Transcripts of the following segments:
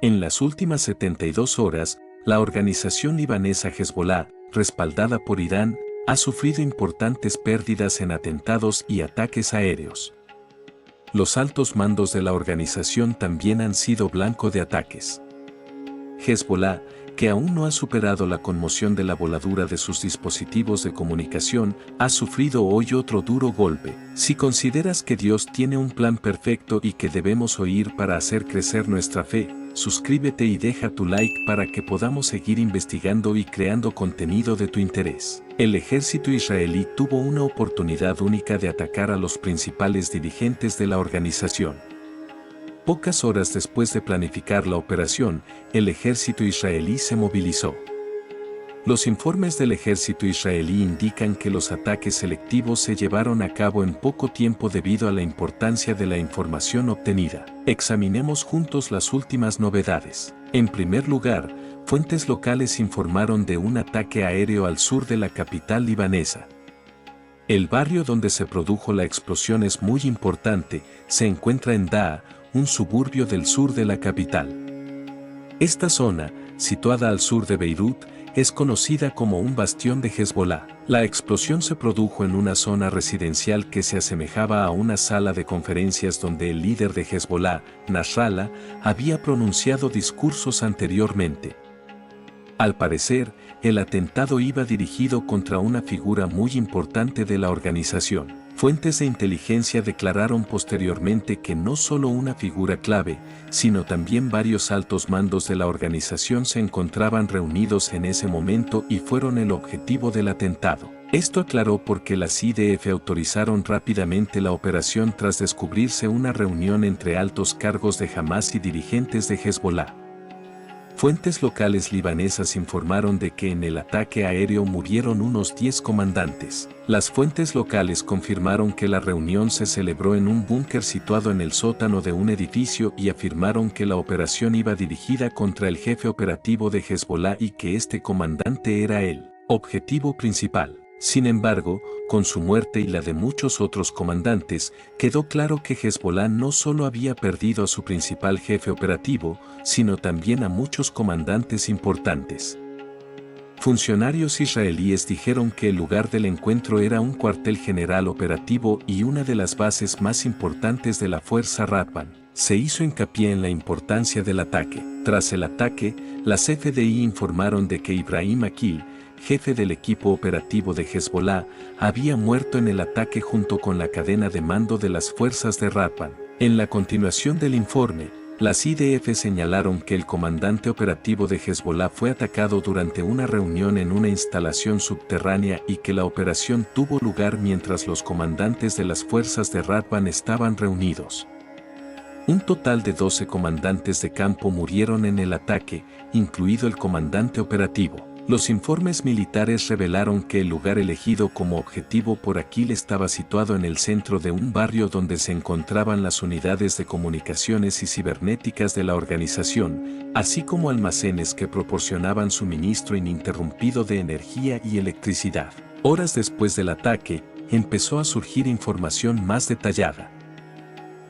En las últimas 72 horas, la organización libanesa Hezbollah, respaldada por Irán, ha sufrido importantes pérdidas en atentados y ataques aéreos. Los altos mandos de la organización también han sido blanco de ataques. Hezbollah, que aún no ha superado la conmoción de la voladura de sus dispositivos de comunicación, ha sufrido hoy otro duro golpe. Si consideras que Dios tiene un plan perfecto y que debemos oír para hacer crecer nuestra fe, suscríbete y deja tu like para que podamos seguir investigando y creando contenido de tu interés. El ejército israelí tuvo una oportunidad única de atacar a los principales dirigentes de la organización. Pocas horas después de planificar la operación, el ejército israelí se movilizó. Los informes del ejército israelí indican que los ataques selectivos se llevaron a cabo en poco tiempo debido a la importancia de la información obtenida. Examinemos juntos las últimas novedades. En primer lugar, fuentes locales informaron de un ataque aéreo al sur de la capital libanesa. El barrio donde se produjo la explosión es muy importante, se encuentra en Daa, un suburbio del sur de la capital. Esta zona, situada al sur de Beirut, es conocida como un bastión de Hezbollah. La explosión se produjo en una zona residencial que se asemejaba a una sala de conferencias donde el líder de Hezbollah, Nasrallah, había pronunciado discursos anteriormente. Al parecer, el atentado iba dirigido contra una figura muy importante de la organización. Fuentes de inteligencia declararon posteriormente que no solo una figura clave, sino también varios altos mandos de la organización se encontraban reunidos en ese momento y fueron el objetivo del atentado. Esto aclaró por qué las IDF autorizaron rápidamente la operación tras descubrirse una reunión entre altos cargos de Hamas y dirigentes de Hezbollah. Fuentes locales libanesas informaron de que en el ataque aéreo murieron unos 10 comandantes. Las fuentes locales confirmaron que la reunión se celebró en un búnker situado en el sótano de un edificio y afirmaron que la operación iba dirigida contra el jefe operativo de Hezbollah y que este comandante era el objetivo principal. Sin embargo, con su muerte y la de muchos otros comandantes, quedó claro que Hezbollah no solo había perdido a su principal jefe operativo, sino también a muchos comandantes importantes. Funcionarios israelíes dijeron que el lugar del encuentro era un cuartel general operativo y una de las bases más importantes de la fuerza Radwan. Se hizo hincapié en la importancia del ataque. Tras el ataque, las FDI informaron de que Ibrahim Akil, jefe del equipo operativo de Hezbollah, había muerto en el ataque junto con la cadena de mando de las fuerzas de Radwan. En la continuación del informe, las IDF señalaron que el comandante operativo de Hezbollah fue atacado durante una reunión en una instalación subterránea y que la operación tuvo lugar mientras los comandantes de las fuerzas de Radwan estaban reunidos. Un total de 12 comandantes de campo murieron en el ataque, incluido el comandante operativo. Los informes militares revelaron que el lugar elegido como objetivo por Akil estaba situado en el centro de un barrio donde se encontraban las unidades de comunicaciones y cibernéticas de la organización, así como almacenes que proporcionaban suministro ininterrumpido de energía y electricidad. Horas después del ataque, empezó a surgir información más detallada.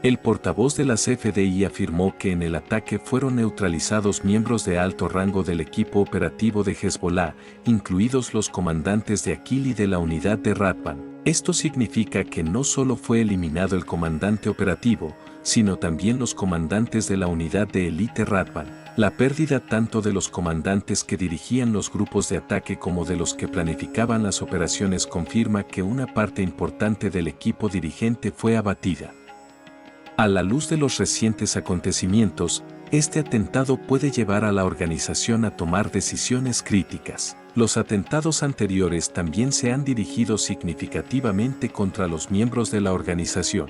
El portavoz de las FDI afirmó que en el ataque fueron neutralizados miembros de alto rango del equipo operativo de Hezbollah, incluidos los comandantes de Akil y de la unidad de Radwan. Esto significa que no solo fue eliminado el comandante operativo, sino también los comandantes de la unidad de élite Radwan. La pérdida tanto de los comandantes que dirigían los grupos de ataque como de los que planificaban las operaciones confirma que una parte importante del equipo dirigente fue abatida. A la luz de los recientes acontecimientos, este atentado puede llevar a la organización a tomar decisiones críticas. Los atentados anteriores también se han dirigido significativamente contra los miembros de la organización.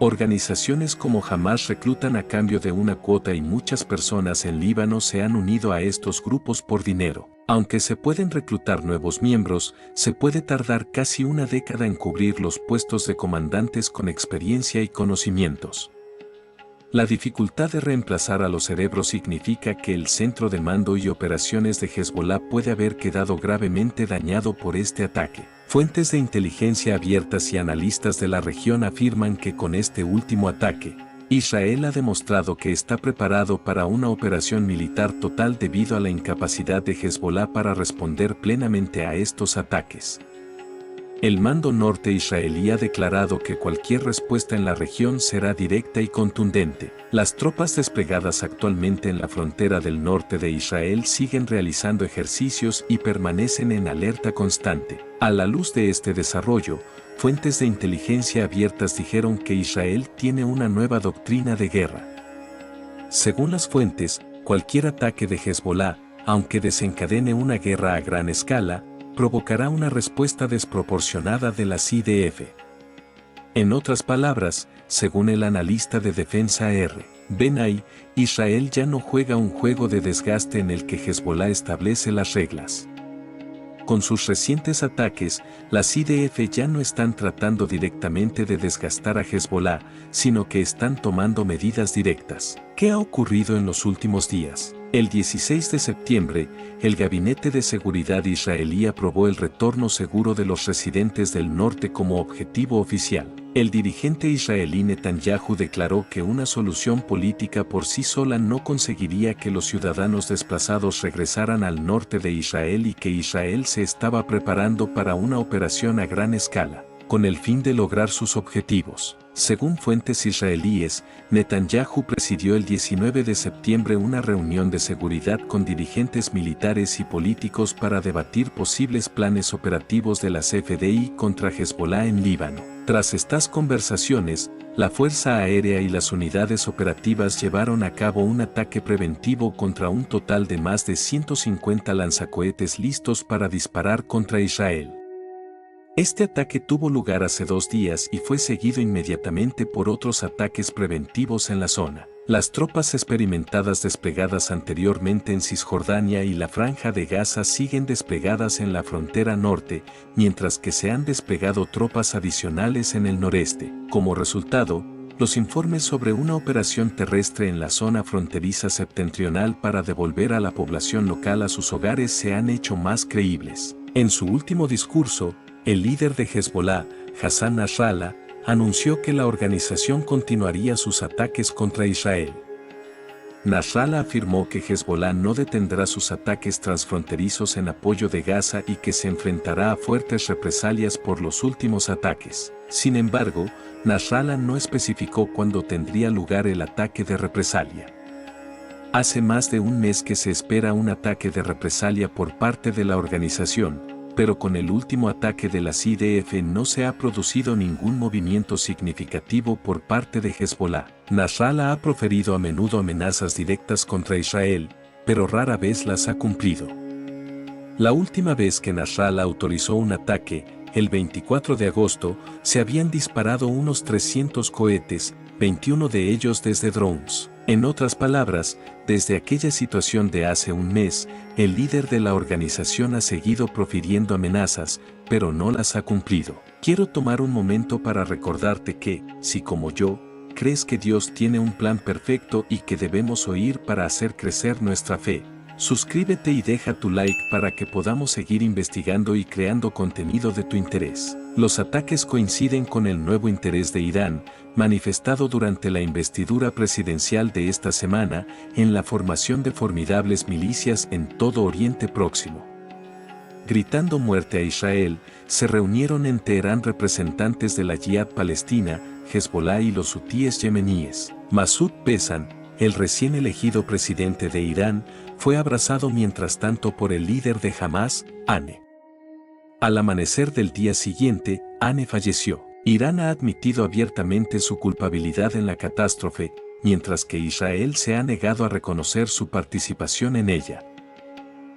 Organizaciones como Hamas reclutan a cambio de una cuota y muchas personas en Líbano se han unido a estos grupos por dinero. Aunque se pueden reclutar nuevos miembros, se puede tardar casi una década en cubrir los puestos de comandantes con experiencia y conocimientos. La dificultad de reemplazar a los cerebros significa que el centro de mando y operaciones de Hezbollah puede haber quedado gravemente dañado por este ataque. Fuentes de inteligencia abiertas y analistas de la región afirman que con este último ataque, Israel ha demostrado que está preparado para una operación militar total debido a la incapacidad de Hezbolá para responder plenamente a estos ataques. El mando norte israelí ha declarado que cualquier respuesta en la región será directa y contundente. Las tropas desplegadas actualmente en la frontera del norte de Israel siguen realizando ejercicios y permanecen en alerta constante. A la luz de este desarrollo, fuentes de inteligencia abiertas dijeron que Israel tiene una nueva doctrina de guerra. Según las fuentes, cualquier ataque de Hezbolá, aunque desencadene una guerra a gran escala, provocará una respuesta desproporcionada de las IDF. En otras palabras, según el analista de defensa R. Benay, Israel ya no juega un juego de desgaste en el que Hezbolá establece las reglas. Con sus recientes ataques, las IDF ya no están tratando directamente de desgastar a Hezbolá, sino que están tomando medidas directas. ¿Qué ha ocurrido en los últimos días? El 16 de septiembre, el Gabinete de Seguridad israelí aprobó el retorno seguro de los residentes del norte como objetivo oficial. El dirigente israelí Netanyahu declaró que una solución política por sí sola no conseguiría que los ciudadanos desplazados regresaran al norte de Israel y que Israel se estaba preparando para una operación a gran escala, con el fin de lograr sus objetivos. Según fuentes israelíes, Netanyahu presidió el 19 de septiembre una reunión de seguridad con dirigentes militares y políticos para debatir posibles planes operativos de las FDI contra Hezbolá en Líbano. Tras estas conversaciones, la Fuerza Aérea y las unidades operativas llevaron a cabo un ataque preventivo contra un total de más de 150 lanzacohetes listos para disparar contra Israel. Este ataque tuvo lugar hace 2 días y fue seguido inmediatamente por otros ataques preventivos en la zona. Las tropas experimentadas desplegadas anteriormente en Cisjordania y la Franja de Gaza siguen desplegadas en la frontera norte, mientras que se han desplegado tropas adicionales en el noreste. Como resultado, los informes sobre una operación terrestre en la zona fronteriza septentrional para devolver a la población local a sus hogares se han hecho más creíbles. En su último discurso, el líder de Hezbolá, Hassan Nasrallah, anunció que la organización continuaría sus ataques contra Israel. Nasrallah afirmó que Hezbolá no detendrá sus ataques transfronterizos en apoyo de Gaza y que se enfrentará a fuertes represalias por los últimos ataques. Sin embargo, Nasrallah no especificó cuándo tendría lugar el ataque de represalia. Hace más de un mes que se espera un ataque de represalia por parte de la organización, pero con el último ataque de las IDF no se ha producido ningún movimiento significativo por parte de Hezbolá. Nasrallah ha proferido a menudo amenazas directas contra Israel, pero rara vez las ha cumplido. La última vez que Nasrallah autorizó un ataque, el 24 de agosto, se habían disparado unos 300 cohetes, 21 de ellos desde drones. En otras palabras, desde aquella situación de hace un mes, el líder de la organización ha seguido profiriendo amenazas, pero no las ha cumplido. Quiero tomar un momento para recordarte que, si como yo, crees que Dios tiene un plan perfecto y que debemos oír para hacer crecer nuestra fe, suscríbete y deja tu like para que podamos seguir investigando y creando contenido de tu interés. Los ataques coinciden con el nuevo interés de Irán, manifestado durante la investidura presidencial de esta semana, en la formación de formidables milicias en todo Oriente Próximo. Gritando muerte a Israel, se reunieron en Teherán representantes de la Yihad palestina, Hezbolá y los hutíes yemeníes. Masoud Pezan, el recién elegido presidente de Irán, fue abrazado mientras tanto por el líder de Hamás, Ane. Al amanecer del día siguiente, Ane falleció. Irán ha admitido abiertamente su culpabilidad en la catástrofe, mientras que Israel se ha negado a reconocer su participación en ella.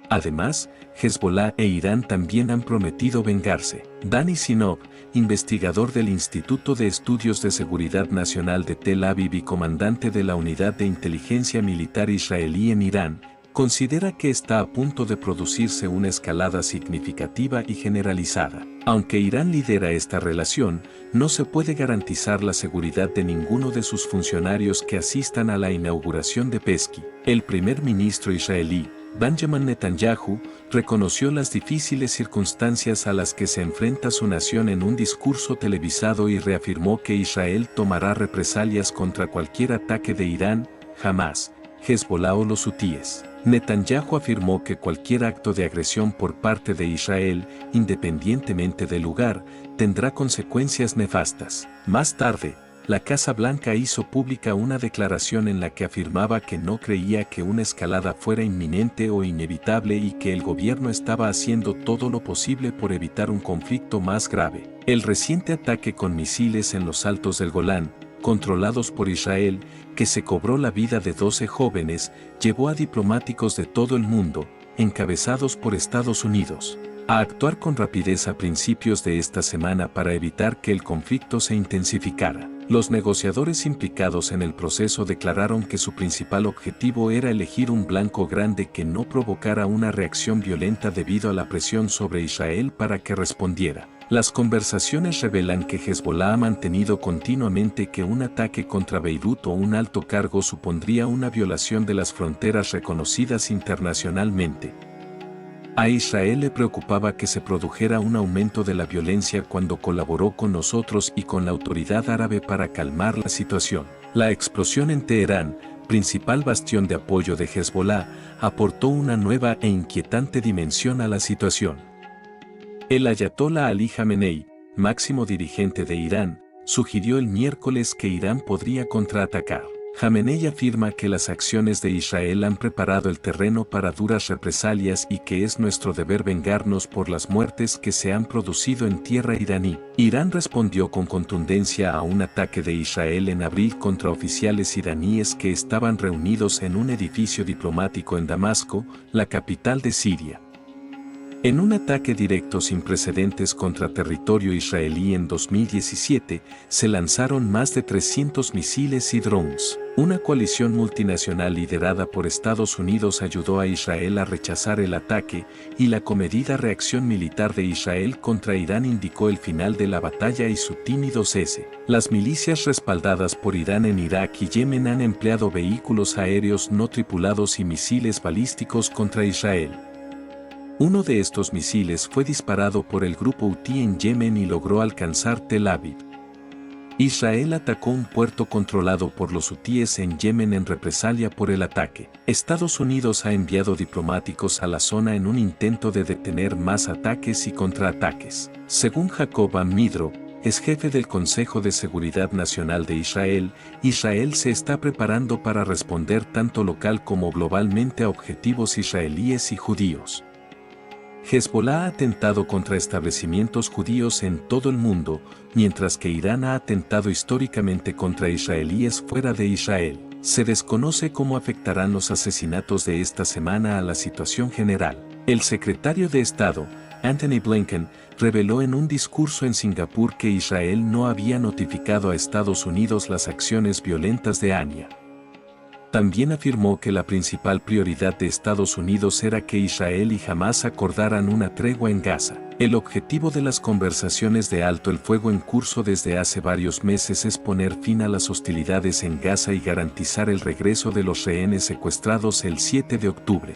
Además, Hezbolá e Irán también han prometido vengarse. Dani Sinov, investigador del Instituto de Estudios de Seguridad Nacional de Tel Aviv y comandante de la Unidad de Inteligencia Militar Israelí en Irán, considera que está a punto de producirse una escalada significativa y generalizada. Aunque Irán lidera esta relación, no se puede garantizar la seguridad de ninguno de sus funcionarios que asistan a la inauguración de Pesky. El primer ministro israelí, Benjamin Netanyahu reconoció las difíciles circunstancias a las que se enfrenta su nación en un discurso televisado y reafirmó que Israel tomará represalias contra cualquier ataque de Irán, Hamás, Hezbollah o los hutíes. Netanyahu afirmó que cualquier acto de agresión por parte de Israel, independientemente del lugar, tendrá consecuencias nefastas. Más tarde, la Casa Blanca hizo pública una declaración en la que afirmaba que no creía que una escalada fuera inminente o inevitable y que el gobierno estaba haciendo todo lo posible por evitar un conflicto más grave. El reciente ataque con misiles en los altos del Golán, controlados por Israel, que se cobró la vida de 12 jóvenes, llevó a diplomáticos de todo el mundo, encabezados por Estados Unidos, a actuar con rapidez a principios de esta semana para evitar que el conflicto se intensificara. Los negociadores implicados en el proceso declararon que su principal objetivo era elegir un blanco grande que no provocara una reacción violenta debido a la presión sobre Israel para que respondiera. Las conversaciones revelan que Hezbollah ha mantenido continuamente que un ataque contra Beirut o un alto cargo supondría una violación de las fronteras reconocidas internacionalmente. A Israel le preocupaba que se produjera un aumento de la violencia cuando colaboró con nosotros y con la autoridad árabe para calmar la situación. La explosión en Teherán, principal bastión de apoyo de Hezbollah, aportó una nueva e inquietante dimensión a la situación. El ayatolá Ali Jamenei, máximo dirigente de Irán, sugirió el miércoles que Irán podría contraatacar. Jamenei afirma que las acciones de Israel han preparado el terreno para duras represalias y que es nuestro deber vengarnos por las muertes que se han producido en tierra iraní. Irán respondió con contundencia a un ataque de Israel en abril contra oficiales iraníes que estaban reunidos en un edificio diplomático en Damasco, la capital de Siria. En un ataque directo sin precedentes contra territorio israelí en 2017, se lanzaron más de 300 misiles y drones. Una coalición multinacional liderada por Estados Unidos ayudó a Israel a rechazar el ataque, y la comedida reacción militar de Israel contra Irán indicó el final de la batalla y su tímido cese. Las milicias respaldadas por Irán en Irak y Yemen han empleado vehículos aéreos no tripulados y misiles balísticos contra Israel. Uno de estos misiles fue disparado por el grupo Houthi en Yemen y logró alcanzar Tel Aviv. Israel atacó un puerto controlado por los hutíes en Yemen en represalia por el ataque. Estados Unidos ha enviado diplomáticos a la zona en un intento de detener más ataques y contraataques. Según Jacob Amidro, es jefe del Consejo de Seguridad Nacional de Israel, Israel se está preparando para responder tanto local como globalmente a objetivos israelíes y judíos. Hezbollah ha atentado contra establecimientos judíos en todo el mundo, mientras que Irán ha atentado históricamente contra israelíes fuera de Israel. Se desconoce cómo afectarán los asesinatos de esta semana a la situación general. El secretario de Estado, Antony Blinken, reveló en un discurso en Singapur que Israel no había notificado a Estados Unidos las acciones violentas de Anya. También afirmó que la principal prioridad de Estados Unidos era que Israel y Hamás acordaran una tregua en Gaza. El objetivo de las conversaciones de alto el fuego en curso desde hace varios meses es poner fin a las hostilidades en Gaza y garantizar el regreso de los rehenes secuestrados el 7 de octubre.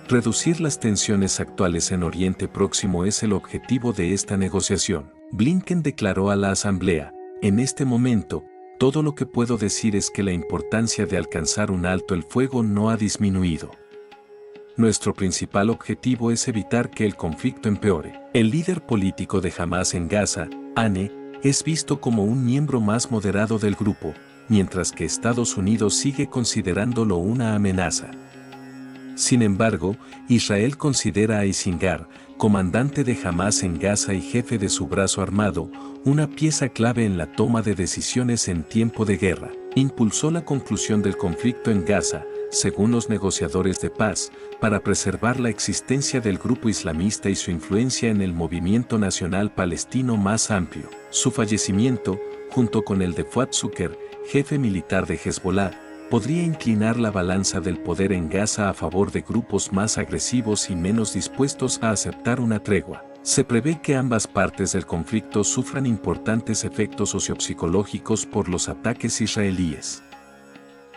Reducir las tensiones actuales en Oriente Próximo es el objetivo de esta negociación. Blinken declaró a la Asamblea: en este momento, todo lo que puedo decir es que la importancia de alcanzar un alto el fuego no ha disminuido. Nuestro principal objetivo es evitar que el conflicto empeore. El líder político de Hamás en Gaza, Ane, es visto como un miembro más moderado del grupo, mientras que Estados Unidos sigue considerándolo una amenaza. Sin embargo, Israel considera a Isingar, comandante de Hamás en Gaza y jefe de su brazo armado, una pieza clave en la toma de decisiones en tiempo de guerra. Impulsó la conclusión del conflicto en Gaza, según los negociadores de paz, para preservar la existencia del grupo islamista y su influencia en el movimiento nacional palestino más amplio. Su fallecimiento, junto con el de Fuad Shukr, jefe militar de Hezbollah, podría inclinar la balanza del poder en Gaza a favor de grupos más agresivos y menos dispuestos a aceptar una tregua. Se prevé que ambas partes del conflicto sufran importantes efectos sociopsicológicos por los ataques israelíes.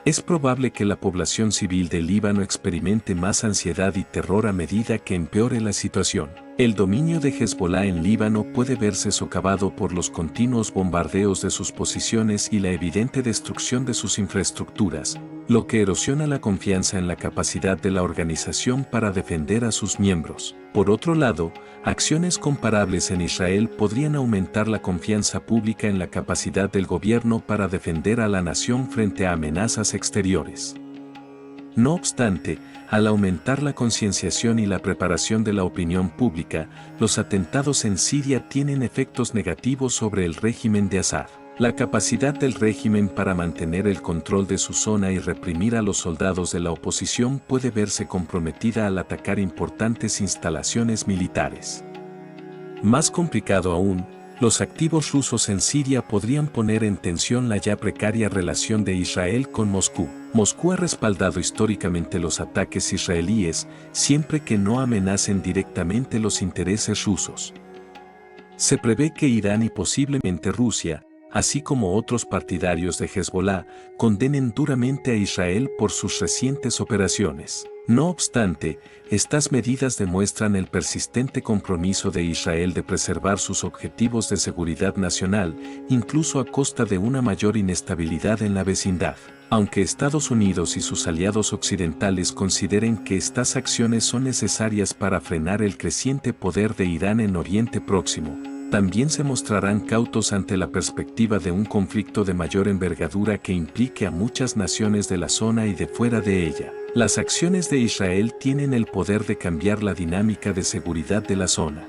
Es probable que la población civil del Líbano experimente más ansiedad y terror a medida que empeore la situación. El dominio de Hezbolá en Líbano puede verse socavado por los continuos bombardeos de sus posiciones y la evidente destrucción de sus infraestructuras, lo que erosiona la confianza en la capacidad de la organización para defender a sus miembros. Por otro lado, acciones comparables en Israel podrían aumentar la confianza pública en la capacidad del gobierno para defender a la nación frente a amenazas exteriores. No obstante, al aumentar la concienciación y la preparación de la opinión pública, los atentados en Siria tienen efectos negativos sobre el régimen de Assad. La capacidad del régimen para mantener el control de su zona y reprimir a los soldados de la oposición puede verse comprometida al atacar importantes instalaciones militares. Más complicado aún, los activos rusos en Siria podrían poner en tensión la ya precaria relación de Israel con Moscú. Moscú ha respaldado históricamente los ataques israelíes siempre que no amenacen directamente los intereses rusos. Se prevé que Irán y posiblemente Rusia, así como otros partidarios de Hezbolá, condenen duramente a Israel por sus recientes operaciones. No obstante, estas medidas demuestran el persistente compromiso de Israel de preservar sus objetivos de seguridad nacional, incluso a costa de una mayor inestabilidad en la vecindad. Aunque Estados Unidos y sus aliados occidentales consideren que estas acciones son necesarias para frenar el creciente poder de Irán en Oriente Próximo, también se mostrarán cautos ante la perspectiva de un conflicto de mayor envergadura que implique a muchas naciones de la zona y de fuera de ella. Las acciones de Israel tienen el poder de cambiar la dinámica de seguridad de la zona.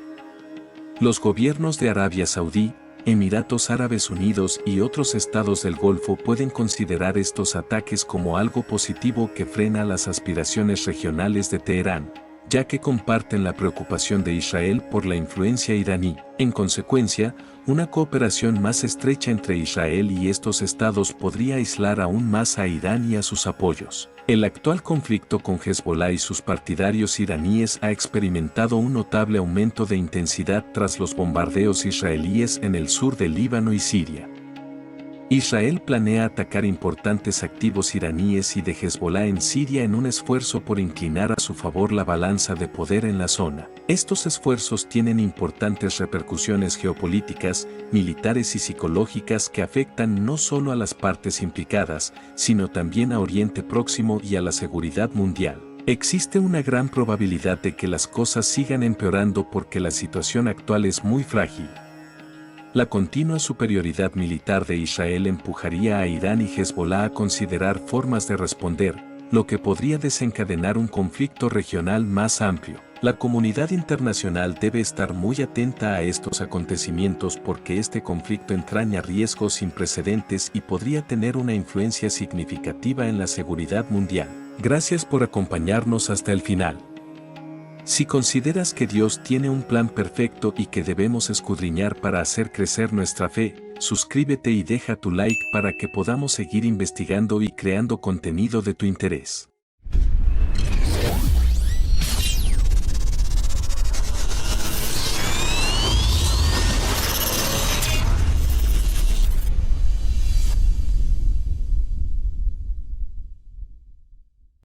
Los gobiernos de Arabia Saudí, Emiratos Árabes Unidos y otros estados del Golfo pueden considerar estos ataques como algo positivo que frena las aspiraciones regionales de Teherán, ya que comparten la preocupación de Israel por la influencia iraní. En consecuencia, una cooperación más estrecha entre Israel y estos estados podría aislar aún más a Irán y a sus apoyos. El actual conflicto con Hezbolá y sus partidarios iraníes ha experimentado un notable aumento de intensidad tras los bombardeos israelíes en el sur del Líbano y Siria. Israel planea atacar importantes activos iraníes y de Hezbolá en Siria en un esfuerzo por inclinar a su favor la balanza de poder en la zona. Estos esfuerzos tienen importantes repercusiones geopolíticas, militares y psicológicas que afectan no solo a las partes implicadas, sino también a Oriente Próximo y a la seguridad mundial. Existe una gran probabilidad de que las cosas sigan empeorando porque la situación actual es muy frágil. La continua superioridad militar de Israel empujaría a Irán y Hezbolá a considerar formas de responder, lo que podría desencadenar un conflicto regional más amplio. La comunidad internacional debe estar muy atenta a estos acontecimientos porque este conflicto entraña riesgos sin precedentes y podría tener una influencia significativa en la seguridad mundial. Gracias por acompañarnos hasta el final. Si consideras que Dios tiene un plan perfecto y que debemos escudriñar para hacer crecer nuestra fe, suscríbete y deja tu like para que podamos seguir investigando y creando contenido de tu interés.